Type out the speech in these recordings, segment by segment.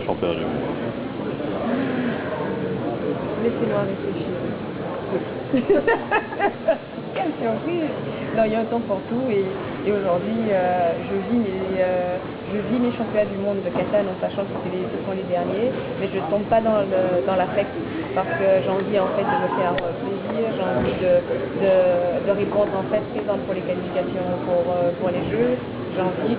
Championnat du monde. Laissez-moi réfléchir. Quelle surprise! Non, il y a un temps pour tout et aujourd'hui je vis mes championnats du monde de Catane en sachant que ce sont les derniers, mais je ne tombe pas dans l'affect parce que j'ai envie en fait de me faire plaisir, j'ai envie de répondre en fait présente pour les qualifications pour les Jeux. J'ai envie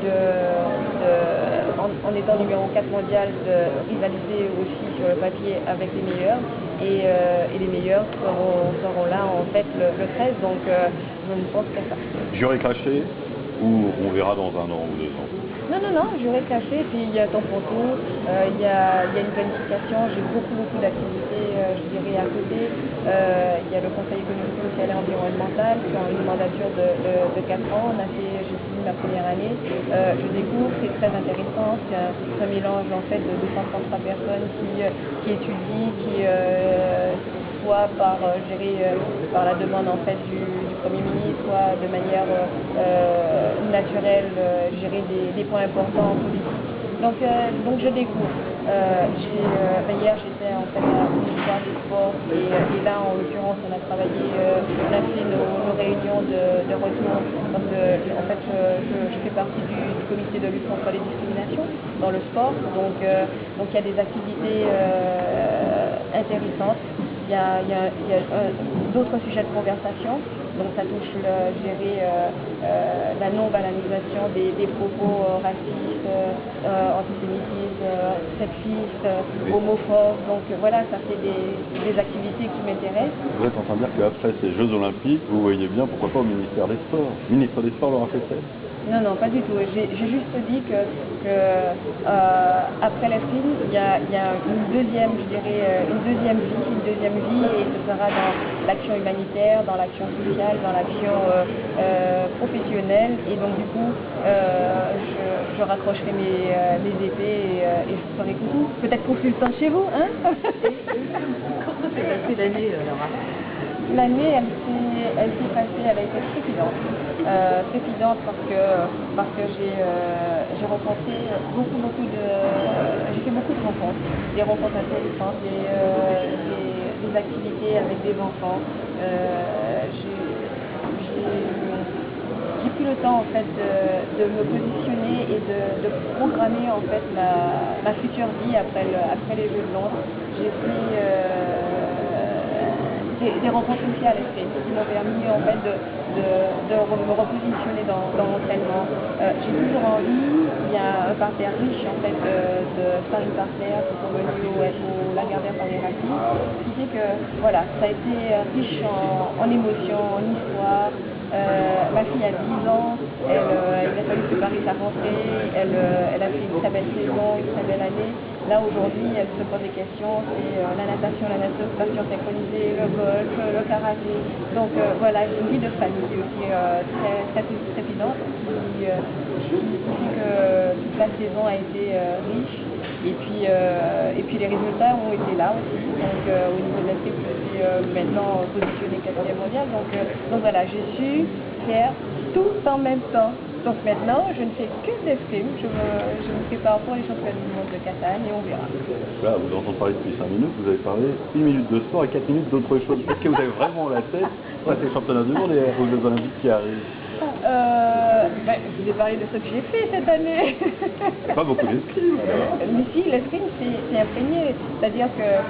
en étant numéro 4 mondial, de rivaliser aussi sur le papier avec les meilleurs. Et les meilleurs seront là en fait le 13, donc je ne pense qu'à ça. J'aurais craché ou on verra dans 1 an ou 2 ans? Non, j'aurais caché, puis il y a temps pour tout, il y a une planification, j'ai beaucoup d'activités, je dirais, à côté. Il y a le Conseil économique, social et environnemental, qui a une mandature de 4 ans, j'ai fini ma première année, je découvre, c'est très intéressant, c'est un mélange en fait de 233 personnes qui étudient, soit par la demande en fait du Premier ministre, soit de manière naturelle, gérer des points importants politiques. Donc je découvre. Hier j'étais en fait à l'histoire des sports et là en l'occurrence on a travaillé, on a fait nos réunions de retour parce que en fait je fais partie du comité de lutte contre les discriminations dans le sport, donc il y a des activités intéressantes. Il y a d'autres sujets de conversation, donc ça touche la non-banalisation des propos racistes, antisémitisme, sexistes, homophobes, donc voilà, ça fait des activités qui m'intéressent. Vous êtes en train de dire qu'après ces Jeux Olympiques, vous voyez bien pourquoi pas au ministère des Sports. Le ministre des Sports l'aura fait faire? Non, pas du tout. J'ai juste dit que après l'escrime, il y a une deuxième vie, et ce sera dans l'action humanitaire, dans l'action sociale, dans l'action professionnelle, et donc du coup, je raccrocherai mes épées et je ferai coucou. Peut-être consultant chez vous, hein? Comment s'est passée l'année, Laura? L'année, elle s'est passée, elle a été trépidante. Trépidante parce que j'ai rencontré j'ai fait beaucoup de rencontres, des rencontres intéressantes, des activités avec des enfants. J'ai pris le temps en fait de me positionner et de programmer en fait ma future vie après les Jeux de Londres. J'ai fait des rencontres aussi à l'esprit qui m'ont permis en fait de me repositionner dans l'entraînement. J'ai toujours envie, il y a un parterre riche en fait de sparring partners qui sont venus au Lagardère par les racistes, ce qui fait que voilà, ça a été riche en émotions, en histoire. Ma fille a 10 ans, il a fallu préparer sa rentrée, elle a fait une très belle saison, une très belle année. Là aujourd'hui, elle se pose des questions, c'est la natation synchronisée, le golf, le karaté. Donc voilà, j'ai une vie de famille aussi très trépidante qui fait que toute la saison a été riche. Et puis les résultats ont été là aussi. Donc au niveau de l'escrime, je suis maintenant positionnée 4e mondiale. Donc voilà, je suis faire tout en même temps. Donc maintenant, je ne fais que de l'escrime. Je me prépare pour les championnats du monde de Catane et on verra. Là, vous entendez parler depuis 5 minutes, vous avez parlé 1 minute de sport et 4 minutes d'autre chose. Est-ce que vous avez vraiment la tête pour ces championnats du monde et aux Jeux Olympiques qui arrivent? Je vous ai parlé de ce que j'ai fait cette année. Pas beaucoup d'escrime alors. Mais si, l'escrime c'est imprégné, c'est-à-dire que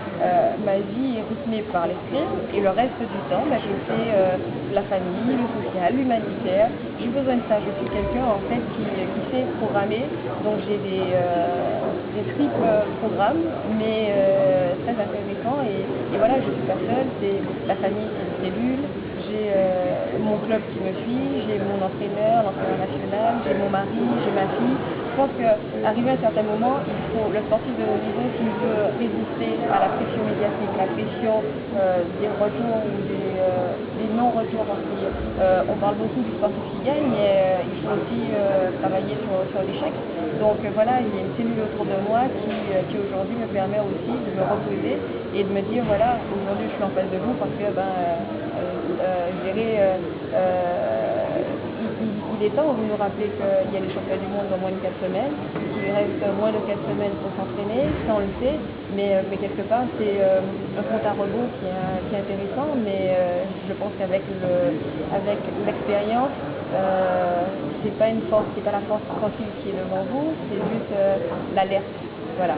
ma vie est rythmée par l'escrime et le reste du temps, je fais la famille, le social, l'humanitaire. J'ai besoin de ça, je suis quelqu'un en fait qui sait programmer, donc j'ai des triples programmes, mais très intéressants et voilà, je suis pas seule, c'est la famille, c'est une cellule. J'ai mon club qui me suit, j'ai mon l'entraîneur national, j'ai mon mari, j'ai ma fille. Je pense qu'arrivé à un certain moment, le sportif de haut niveau qui veut résister à la pression médiatique, la pression des retours ou des non-retours aussi. On parle beaucoup du sportif qui gagne, mais il faut aussi travailler sur l'échec. Donc voilà, il y a une cellule autour de moi qui aujourd'hui me permet aussi de me reposer et de me dire voilà, aujourd'hui je suis en face de vous parce que je dirais il est temps de nous rappeler qu'il y a les championnats du monde dans moins de 4 semaines, qu'il lui reste moins de 4 semaines pour s'entraîner, ça on le sait, mais quelque part c'est un compte à rebours qui est intéressant, mais je pense qu'avec l'expérience, c'est pas la force tranquille qui est devant vous, c'est juste l'alerte. Voilà.